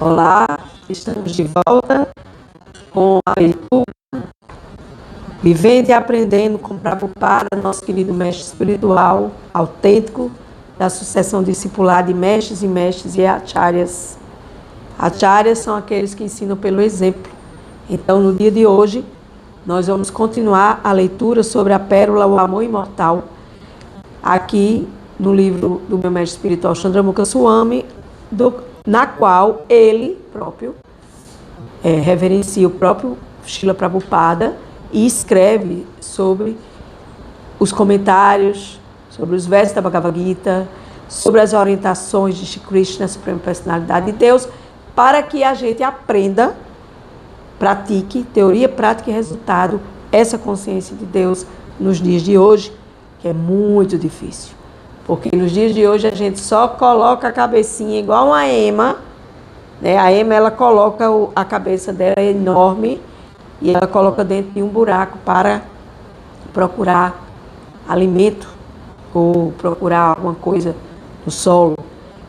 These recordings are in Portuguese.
Olá, estamos de volta com a leitura Vivendo e Aprendendo com Prabhupada, nosso querido mestre espiritual, autêntico, da sucessão discipular de mestres e acharyas. Acharyas são aqueles que ensinam pelo exemplo. Então, no dia de hoje, nós vamos continuar a leitura sobre a pérola, o amor imortal, aqui no livro do meu mestre espiritual, Chandramukha Swami, na qual ele próprio reverencia o próprio Srila Prabhupada e escreve sobre os comentários, sobre os versos da Bhagavad Gita, sobre as orientações de Shri Krishna, a Suprema Personalidade de Deus, para que a gente aprenda, pratique, teoria, prática e resultado, essa consciência de Deus nos dias de hoje, que é muito difícil. Porque nos dias de hoje a gente só coloca a cabecinha igual uma ema, né? A ema, ela coloca a cabeça dela enorme e ela coloca dentro de um buraco para procurar alimento ou procurar alguma coisa no solo.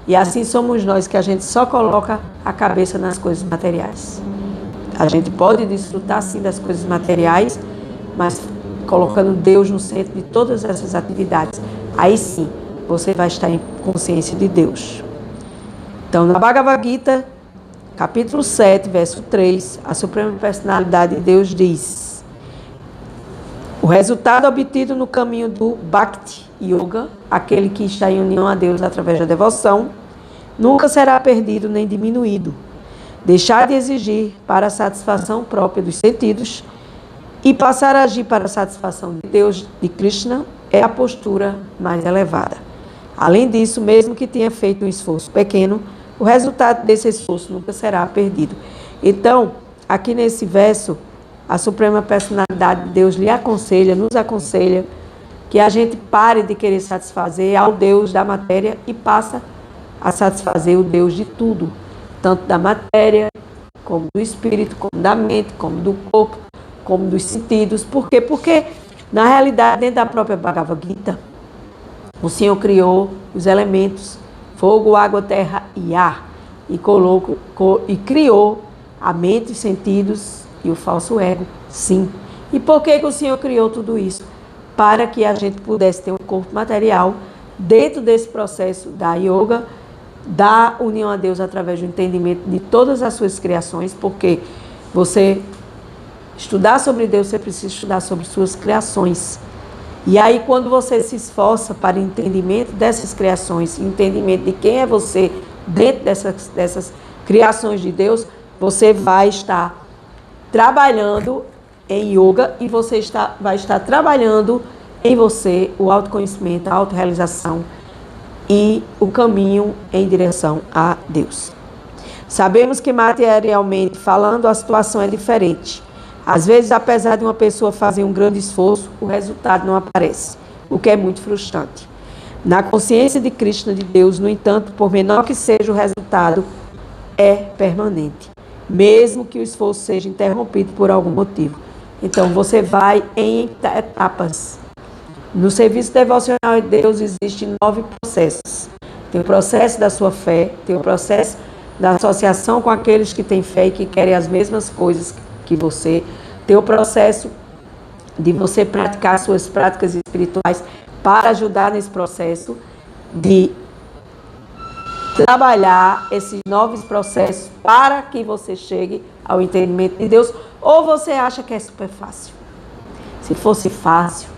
E assim somos nós, que a gente só coloca a cabeça nas coisas materiais. A gente pode desfrutar sim das coisas materiais, mas colocando Deus no centro de todas essas atividades. Aí sim, você vai estar em consciência de Deus. Então, na Bhagavad Gita, capítulo 7, verso 3, a Suprema Personalidade de Deus diz: o resultado obtido no caminho do Bhakti Yoga, aquele que está em união a Deus através da devoção, nunca será perdido nem diminuído. Deixar de exigir para a satisfação própria dos sentidos e passar a agir para a satisfação de Deus, de Krishna, é a postura mais elevada. Além disso, mesmo que tenha feito um esforço pequeno, o resultado desse esforço nunca será perdido. Então, aqui nesse verso, a Suprema Personalidade de Deus lhe aconselha, nos aconselha, que a gente pare de querer satisfazer ao Deus da matéria e passa a satisfazer o Deus de tudo, tanto da matéria, como do espírito, como da mente, como do corpo, como dos sentidos. Por quê? Porque, na realidade, dentro da própria Bhagavad Gita, o Senhor criou os elementos, fogo, água, terra e ar, e criou a mente, os sentidos e o falso ego, sim. E por que o Senhor criou tudo isso? Para que a gente pudesse ter um corpo material dentro desse processo da yoga, da união a Deus através do entendimento de todas as suas criações, porque você estudar sobre Deus, você precisa estudar sobre suas criações. E aí, quando você se esforça para o entendimento dessas criações, entendimento de quem é você dentro dessas criações de Deus, você vai estar trabalhando em yoga e você vai estar trabalhando em você o autoconhecimento, a autorrealização e o caminho em direção a Deus. Sabemos que materialmente falando a situação é diferente. Às vezes, apesar de uma pessoa fazer um grande esforço, o resultado não aparece, o que é muito frustrante. Na consciência de Krishna, de Deus, no entanto, por menor que seja o resultado, é permanente, mesmo que o esforço seja interrompido por algum motivo. Então, você vai em etapas. No serviço devocional de Deus existem 9 processos. Tem o processo da sua fé, tem o processo da associação com aqueles que têm fé e que querem as mesmas coisas que você, tem o processo de você praticar suas práticas espirituais para ajudar nesse processo de trabalhar esses novos processos para que você chegue ao entendimento de Deus, ou você acha que é super fácil? Se fosse fácil,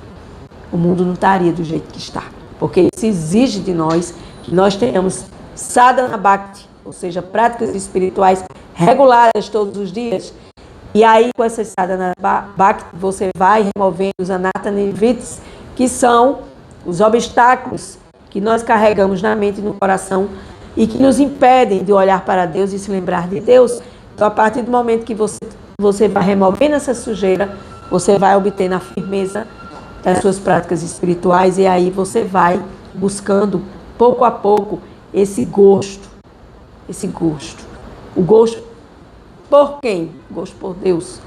o mundo não estaria do jeito que está, porque isso exige de nós que nós tenhamos sadhana bhakti, ou seja, práticas espirituais regulares todos os dias. E aí, com essa sadhana bhakti, você vai removendo os anatanivites, que são os obstáculos que nós carregamos na mente e no coração e que nos impedem de olhar para Deus e se lembrar de Deus. Então, a partir do momento que você vai removendo essa sujeira, você vai obtendo a firmeza das suas práticas espirituais e aí você vai buscando, pouco a pouco, esse gosto. O gosto por quem? Gosto por Deus.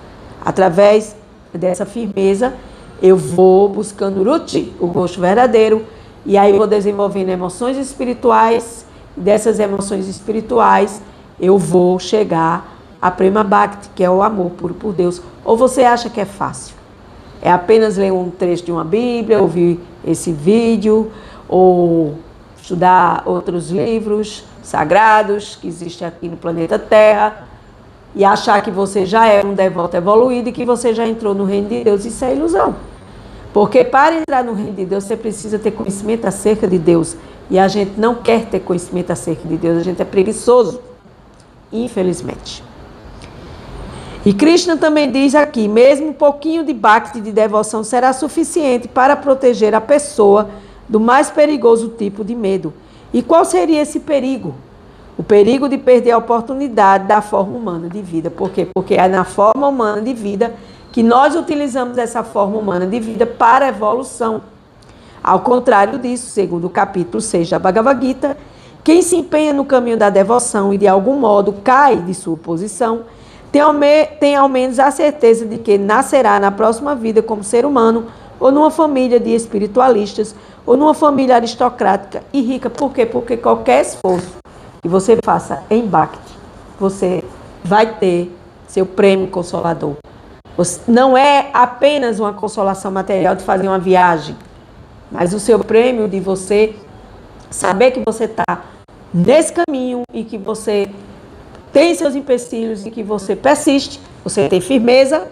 Através dessa firmeza, eu vou buscando ruti, o gosto verdadeiro, e aí eu vou desenvolvendo emoções espirituais, e dessas emoções espirituais eu vou chegar a Prema Bhakti, que é o amor puro por Deus. Ou você acha que é fácil? É apenas ler um trecho de uma Bíblia, ouvir esse vídeo, ou estudar outros livros sagrados que existem aqui no planeta Terra, e achar que você já é um devoto evoluído e que você já entrou no reino de Deus. Isso é ilusão. Porque para entrar no reino de Deus, você precisa ter conhecimento acerca de Deus. E a gente não quer ter conhecimento acerca de Deus, a gente é preguiçoso, infelizmente. E Krishna também diz aqui, mesmo um pouquinho de bhakti, de devoção, será suficiente para proteger a pessoa do mais perigoso tipo de medo. E qual seria esse perigo? O perigo de perder a oportunidade da forma humana de vida. Por quê? Porque é na forma humana de vida que nós utilizamos essa forma humana de vida para a evolução. Ao contrário disso, segundo o capítulo 6 da Bhagavad Gita, quem se empenha no caminho da devoção e de algum modo cai de sua posição, tem ao menos a certeza de que nascerá na próxima vida como ser humano ou numa família de espiritualistas ou numa família aristocrática e rica. Por quê? Porque qualquer esforço que você faça em Bhakti, você vai ter seu prêmio consolador. Não é apenas uma consolação material de fazer uma viagem, mas o seu prêmio de você saber que você está nesse caminho e que você tem seus empecilhos e que você persiste, você tem firmeza,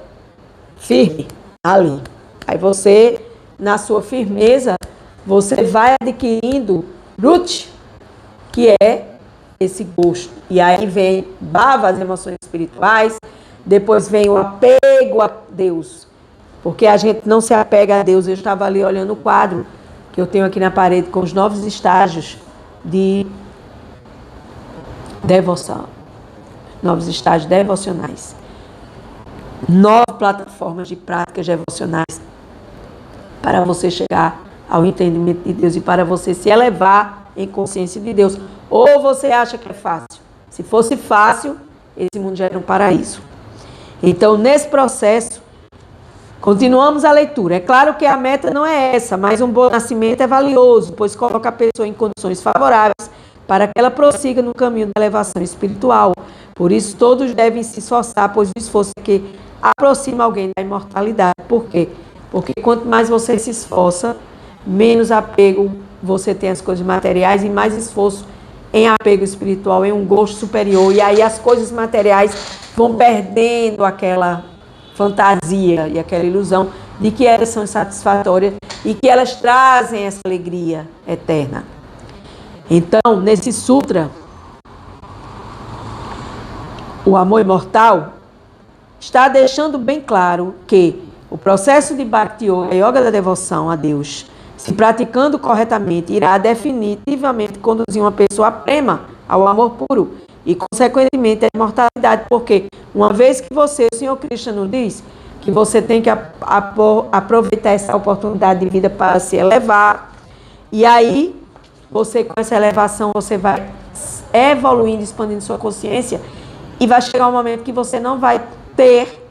firme ali. Aí você, na sua firmeza, você vai adquirindo ruti, que é esse gosto. E aí vem bhava, as emoções espirituais, depois vem o apego a Deus. Porque a gente não se apega a Deus. Eu estava ali olhando o quadro que eu tenho aqui na parede com os 9 estágios de devoção. 9 estágios devocionais. 9 plataformas de práticas devocionais para você chegar ao entendimento de Deus e para você se elevar em consciência de Deus. Ou você acha que é fácil? Se fosse fácil, esse mundo já era um paraíso. Então, nesse processo, continuamos a leitura. É claro que a meta não é essa, mas um bom nascimento é valioso, pois coloca a pessoa em condições favoráveis para que ela prossiga no caminho da elevação espiritual. Por isso, todos devem se esforçar, pois o esforço é que aproxima alguém da imortalidade. Por quê? Porque quanto mais você se esforça, menos apego você tem às coisas materiais e mais esforço em apego espiritual, em um gosto superior. E aí as coisas materiais vão perdendo aquela fantasia e aquela ilusão de que elas são satisfatórias e que elas trazem essa alegria eterna. Então, nesse sutra, o amor imortal está deixando bem claro que o processo de Bhakti Yoga, a yoga da devoção a Deus, se praticando corretamente, irá definitivamente conduzir uma pessoa a prema, ao amor puro e, consequentemente, à imortalidade. Porque uma vez que você, o Senhor Krishna nos diz que você tem que aproveitar essa oportunidade de vida para se elevar, e aí, você com essa elevação, você vai evoluindo, expandindo sua consciência, e vai chegar um momento que você não vai ter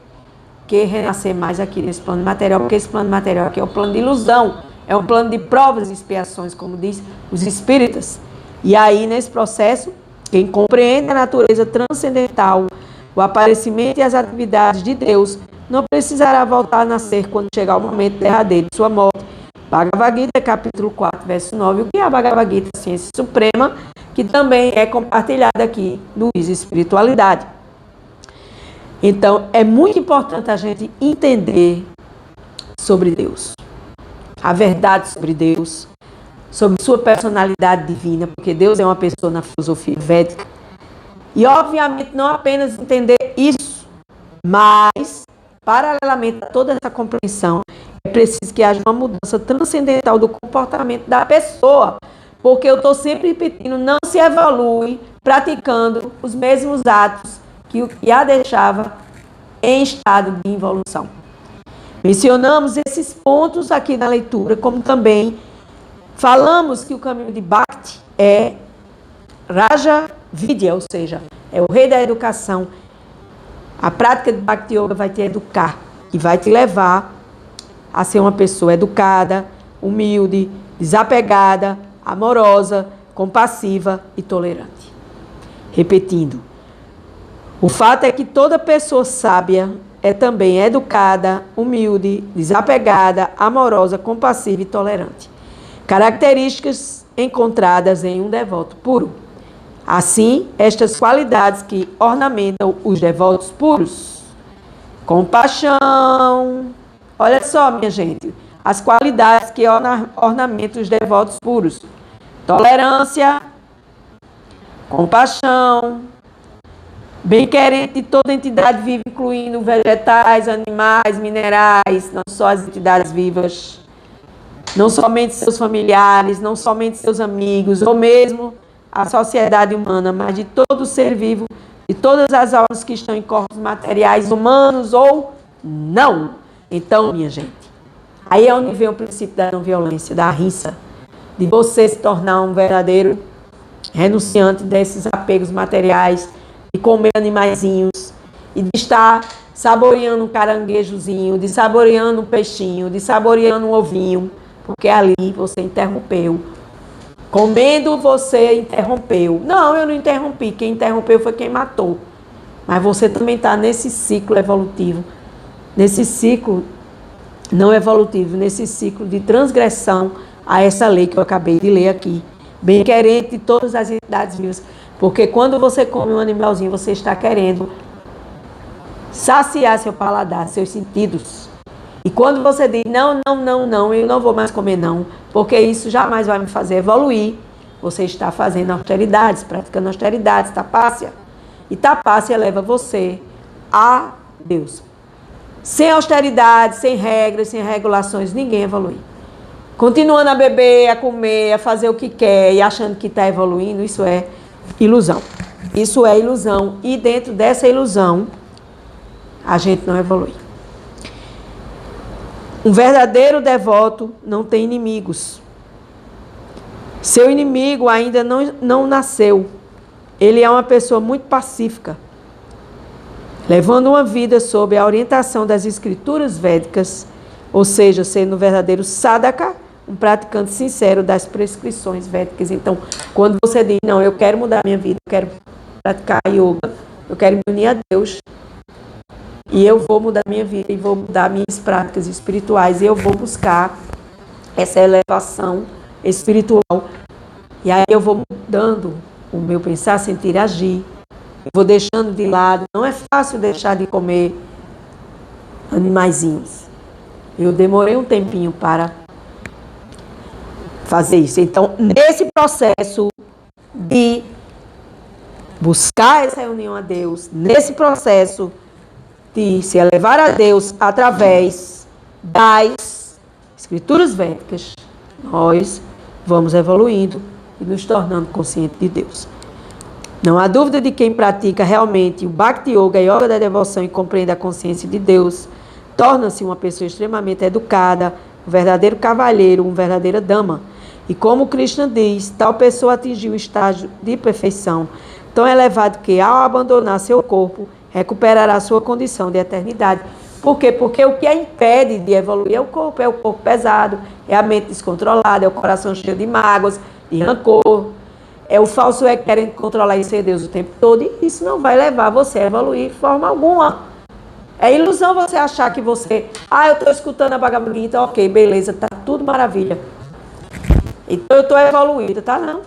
que renascer mais aqui nesse plano material, porque esse plano material aqui é um plano de ilusão, é um plano de provas e expiações, como diz os espíritas. E aí, nesse processo, quem compreende a natureza transcendental, o aparecimento e as atividades de Deus, não precisará voltar a nascer quando chegar o momento derradeiro de sua morte. Bhagavad Gita, capítulo 4, verso 9. O que é a Bhagavad Gita? Ciência Suprema, que também é compartilhada aqui no Espiritualidade. Então, é muito importante a gente entender sobre Deus. A verdade sobre Deus, sobre sua personalidade divina, porque Deus é uma pessoa na filosofia védica. E, obviamente, não apenas entender isso, mas, paralelamente a toda essa compreensão, é preciso que haja uma mudança transcendental do comportamento da pessoa, porque eu estou sempre repetindo, não se evolui praticando os mesmos atos que a deixava em estado de involução. Mencionamos esses pontos aqui na leitura, como também falamos que o caminho de Bhakti é Raja Vidya, ou seja, é o rei da educação. A prática de Bhakti Yoga vai te educar e vai te levar a ser uma pessoa educada, humilde, desapegada, amorosa, compassiva e tolerante. Repetindo, O fato é que toda pessoa sábia é também educada, humilde, desapegada, amorosa, compassiva e tolerante. Características encontradas em um devoto puro. Assim, estas qualidades que ornamentam os devotos puros. Compaixão. Olha só, minha gente, as qualidades que ornamentam os devotos puros. Tolerância, compaixão, bem-querente de toda entidade viva, incluindo vegetais, animais, minerais, não só as entidades vivas, não somente seus familiares, não somente seus amigos, ou mesmo a sociedade humana, mas de todo ser vivo, de todas as almas que estão em corpos materiais, humanos ou não. Então, minha gente, aí é onde vem o princípio da não violência, da rinça, de você se tornar um verdadeiro renunciante desses apegos materiais, de comer animaizinhos, e de estar saboreando um caranguejozinho, de saboreando um peixinho, de saboreando um ovinho, porque ali você interrompeu. Comendo, você interrompeu. Não, eu não interrompi. Quem interrompeu foi quem matou. Mas você também está nesse ciclo evolutivo, nesse ciclo não evolutivo, nesse ciclo de transgressão a essa lei que eu acabei de ler aqui. Bem-querente de todas as entidades vivas. Porque quando você come um animalzinho, você está querendo saciar seu paladar, seus sentidos. E quando você diz, não, eu não vou mais comer não, porque isso jamais vai me fazer evoluir, você está fazendo austeridades, praticando austeridades, tapácia. E tapácia leva você a Deus. Sem austeridade, sem regras, sem regulações, ninguém evolui. Continuando a beber, a comer, a fazer o que quer e achando que está evoluindo, isso é ilusão. Isso é ilusão. E dentro dessa ilusão, a gente não evolui. Um verdadeiro devoto não tem inimigos. Seu inimigo ainda não nasceu. Ele é uma pessoa muito pacífica, levando uma vida sob a orientação das escrituras védicas, ou seja, sendo um verdadeiro sadhaka, um praticante sincero das prescrições védicas. Então, quando você diz, não, eu quero mudar minha vida, eu quero praticar yoga, eu quero me unir a Deus, e eu vou mudar minha vida, e vou mudar minhas práticas espirituais, e eu vou buscar essa elevação espiritual. E aí eu vou mudando o meu pensar, sentir, agir. Eu vou deixando de lado. Não é fácil deixar de comer animaizinhos. Eu demorei um tempinho para fazer isso. Então, nesse processo de buscar essa união a Deus, nesse processo de se elevar a Deus através das escrituras védicas, nós vamos evoluindo e nos tornando conscientes de Deus. Não há dúvida de quem pratica realmente o Bhakti Yoga, a Yoga da devoção, e compreende a consciência de Deus, torna-se uma pessoa extremamente educada, um verdadeiro cavalheiro, uma verdadeira dama. E como Krishna diz, tal pessoa atingiu um estágio de perfeição tão elevado que, ao abandonar seu corpo, recuperará sua condição de eternidade. Por quê? Porque o que a impede de evoluir é o corpo pesado, é a mente descontrolada, é o coração cheio de mágoas, de rancor, é o falso eu querendo controlar e ser Deus o tempo todo, e isso não vai levar você a evoluir de forma alguma. É ilusão você achar que você, eu estou escutando a Bhagavad Gita, ok, beleza, tá tudo maravilha. Então eu estou evoluída, tá? Não.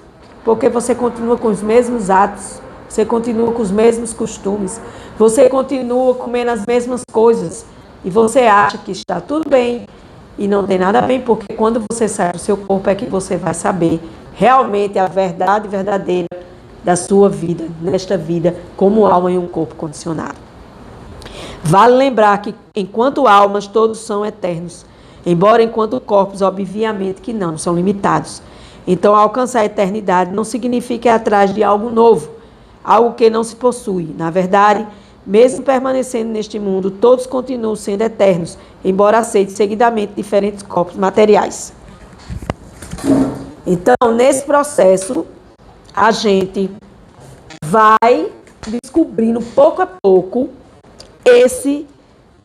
Porque você continua com os mesmos atos, você continua com os mesmos costumes, você continua comendo as mesmas coisas, e você acha que está tudo bem, e não tem nada bem, porque quando você sai do seu corpo é que você vai saber realmente a verdade verdadeira da sua vida, nesta vida, como alma em um corpo condicionado. Vale lembrar que, enquanto almas, todos são eternos, embora enquanto corpos, obviamente que não, são limitados. Então, alcançar a eternidade não significa ir atrás de algo novo, algo que não se possui. Na verdade, mesmo permanecendo neste mundo, todos continuam sendo eternos, embora aceitem seguidamente diferentes corpos materiais. Então, nesse processo, a gente vai descobrindo pouco a pouco esse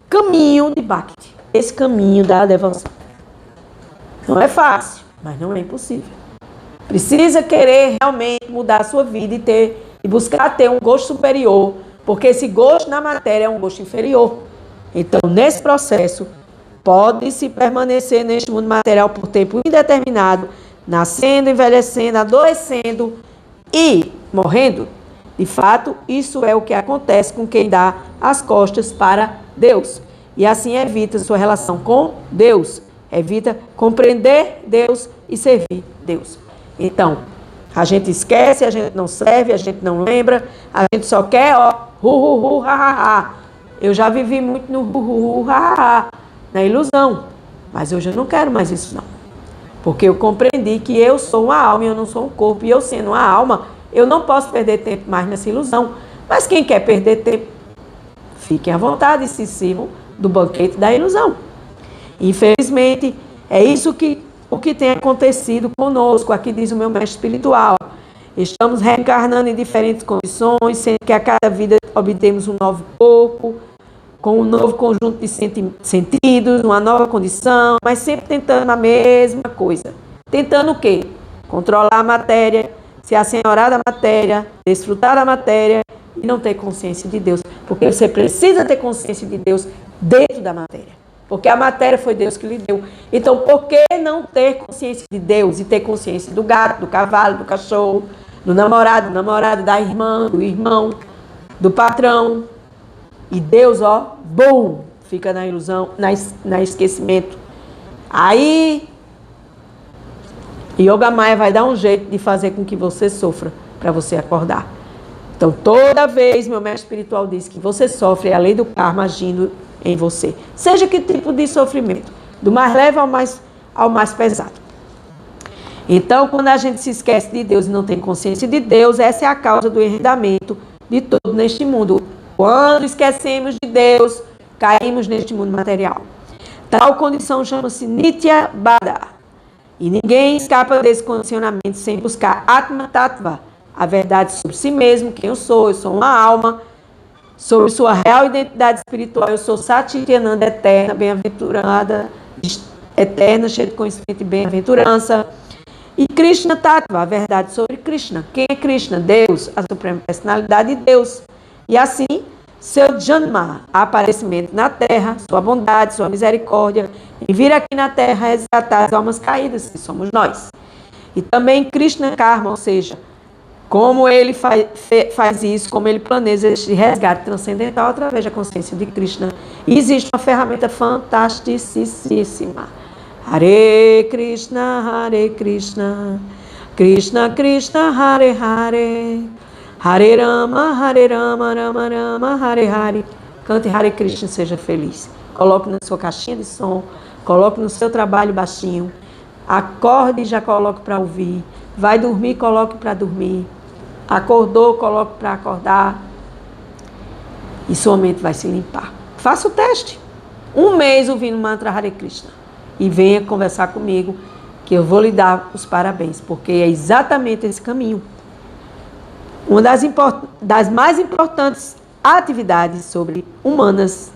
caminho de Bhakti, esse caminho da devoção. Não é fácil, mas não é impossível. Precisa querer realmente mudar a sua vida e buscar ter um gosto superior Porque esse gosto na matéria é um gosto inferior. Então, nesse processo, pode-se permanecer neste mundo material por tempo indeterminado, nascendo, envelhecendo, adoecendo e morrendo. De fato, isso é o que acontece com quem dá as costas para Deus. E assim evita sua relação com Deus. Evita compreender Deus e servir Deus. Então, a gente esquece, a gente não serve, a gente não lembra, a gente só quer, ha. Eu já vivi muito no ha, na ilusão. Mas hoje eu não quero mais isso, não. Porque eu compreendi que eu sou uma alma e eu não sou um corpo. E eu sendo uma alma, eu não posso perder tempo mais nessa ilusão. Mas quem quer perder tempo, fiquem à vontade e se sirvam do banquete da ilusão. Infelizmente, é isso o que tem acontecido conosco. Aqui diz o meu mestre espiritual. Estamos reencarnando em diferentes condições, sendo que a cada vida obtemos um novo corpo, com um novo conjunto de sentidos, uma nova condição, mas sempre tentando a mesma coisa. Tentando o quê? Controlar a matéria, se assenhorar da matéria, desfrutar da matéria e não ter consciência de Deus. Porque você precisa ter consciência de Deus dentro da matéria. Porque a matéria foi Deus que lhe deu. Então, por que não ter consciência de Deus e ter consciência do gato, do cavalo, do cachorro, do namorado, da irmã, do irmão, do patrão? E Deus, bum, fica na ilusão, na esquecimento. Aí, Yoga Maya vai dar um jeito de fazer com que você sofra, para você acordar. Então, toda vez, meu mestre espiritual diz que você sofre, é a lei do karma agindo em você. Seja que tipo de sofrimento, do mais leve ao mais pesado. Então, quando a gente se esquece de Deus e não tem consciência de Deus, essa é a causa do enredamento de todo neste mundo. Quando esquecemos de Deus, caímos neste mundo material. Tal condição chama-se Nitya Bada. E ninguém escapa desse condicionamento sem buscar Atma Tattva, a verdade sobre si mesmo, quem eu sou uma alma, sobre sua real identidade espiritual, eu sou Satchitananda eterna, bem-aventurada, eterna, cheia de conhecimento e bem-aventurança. E Krishna Tattva, a verdade sobre Krishna. Quem é Krishna? Deus, a suprema personalidade de Deus. E assim, seu Janma, aparecimento na terra, sua bondade, sua misericórdia, em vir aqui na terra resgatar as almas caídas, que somos nós. E também Krishna Karma, ou seja, como ele faz isso, como ele planeja este resgate transcendental através da consciência de Krishna. E existe uma ferramenta fantasticíssima. Hare Krishna, Krishna Krishna, Hare Hare, Hare Rama, Rama Rama, Hare Hare. Cante Hare Krishna, seja feliz. Coloque na sua caixinha de som, coloque no seu trabalho baixinho. Acorde e já coloque para ouvir. Vai dormir, coloque para dormir. Acordou, coloque para acordar. E sua mente vai se limpar. Faça o teste. 1 mês ouvindo o mantra Hare Krishna. E venha conversar comigo, que eu vou lhe dar os parabéns. Porque é exatamente esse caminho. Uma das mais importantes atividades humanas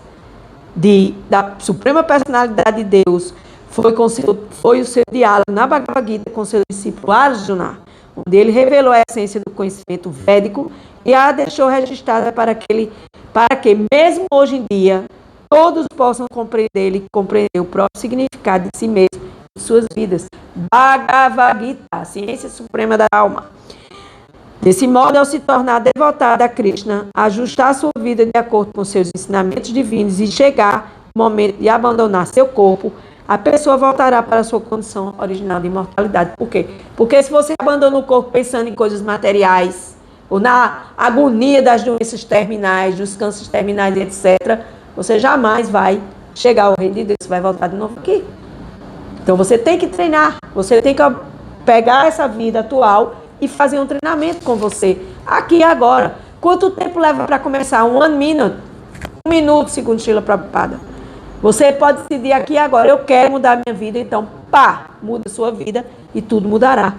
da Suprema Personalidade de Deus foi o seu diálogo na Bhagavad Gita com seu discípulo Arjuna, onde ele revelou a essência do conhecimento védico e a deixou registrada para que, mesmo hoje em dia, todos possam compreender o próprio significado de si mesmo e de suas vidas. Bhagavad Gita, a ciência suprema da alma. Desse modo, ao se tornar devotada a Krishna, ajustar sua vida de acordo com seus ensinamentos divinos e chegar o momento de abandonar seu corpo, a pessoa voltará para a sua condição original de imortalidade. Por quê? Porque se você abandona o corpo pensando em coisas materiais, ou na agonia das doenças terminais, dos cânceres terminais, etc., você jamais vai chegar ao reino de Deus, você vai voltar de novo aqui. Então você tem que treinar, você tem que pegar essa vida atual e fazer um treinamento com você, aqui e agora. Quanto tempo leva para começar? 1 minuto, 1 minuto, segundo Srila Prabhupada. Você pode decidir aqui e agora, eu quero mudar minha vida, então, muda a sua vida e tudo mudará.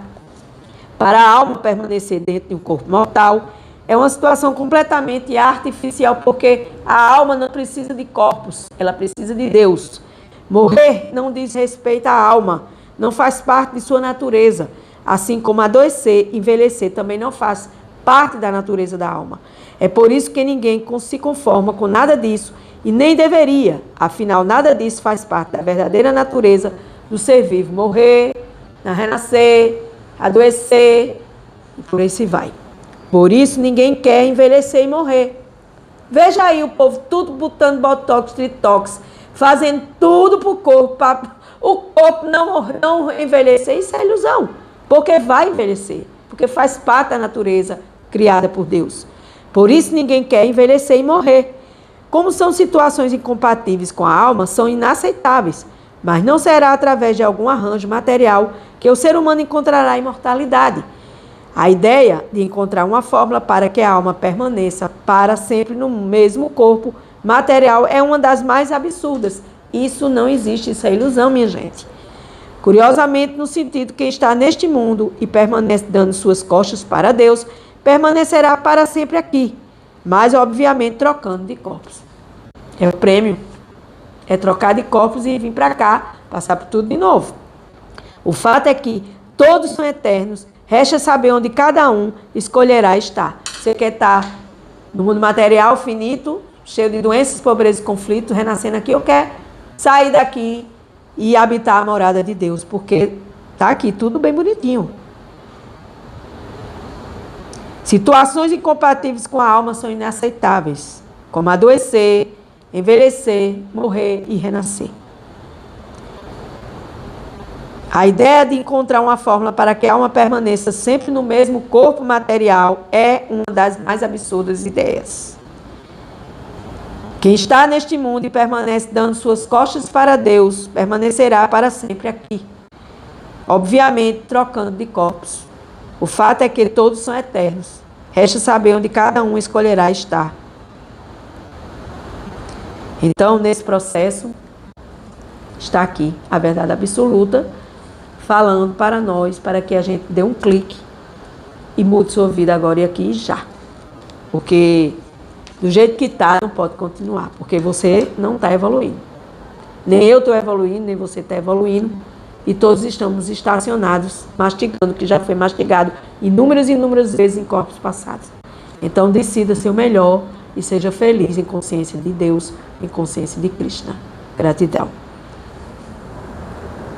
Para a alma permanecer dentro de um corpo mortal, é uma situação completamente artificial, porque a alma não precisa de corpos, ela precisa de Deus. Morrer não diz respeito à alma, não faz parte de sua natureza. Assim como adoecer, envelhecer também não faz parte da natureza da alma. É por isso que ninguém se conforma com nada disso e nem deveria. Afinal, nada disso faz parte da verdadeira natureza do ser vivo. Morrer, renascer, adoecer e por aí se vai. Por isso, ninguém quer envelhecer e morrer. Veja aí o povo tudo botando botox, tritox, fazendo tudo para o corpo, para o corpo não envelhecer. Isso é ilusão, porque vai envelhecer, porque faz parte da natureza criada por Deus. Por isso ninguém quer envelhecer e morrer. Como são situações incompatíveis com a alma, são inaceitáveis, mas não será através de algum arranjo material que o ser humano encontrará a imortalidade. A ideia de encontrar uma fórmula para que a alma permaneça para sempre no mesmo corpo material é uma das mais absurdas. Isso não existe, isso é ilusão, minha gente. Curiosamente, no sentido que está neste mundo e permanece dando suas costas para Deus, permanecerá para sempre aqui, mas obviamente trocando de corpos. É o prêmio, é trocar de corpos e vir para cá, passar por tudo de novo. O fato é que todos são eternos. Resta saber onde cada um escolherá estar. Você quer estar no mundo material, finito, cheio de doenças, pobreza e conflitos, renascendo aqui, ou quer sair daqui e habitar a morada de Deus, porque está aqui tudo bem bonitinho. Situações incompatíveis com a alma são inaceitáveis, como adoecer, envelhecer, morrer e renascer. A ideia de encontrar uma fórmula para que a alma permaneça sempre no mesmo corpo material é uma das mais absurdas ideias. Quem está neste mundo e permanece dando suas costas para Deus, permanecerá para sempre aqui. Obviamente, trocando de corpos. O fato é que todos são eternos. Resta saber onde cada um escolherá estar. Então, nesse processo, está aqui a verdade absoluta, falando para nós, para que a gente dê um clique e mude sua vida agora e aqui já. Porque do jeito que está, não pode continuar, porque você não está evoluindo. Nem eu estou evoluindo, nem você está evoluindo, e todos estamos estacionados, mastigando o que já foi mastigado inúmeras e inúmeras vezes em corpos passados. Então decida ser o melhor e seja feliz em consciência de Deus, em consciência de Krishna. Gratidão.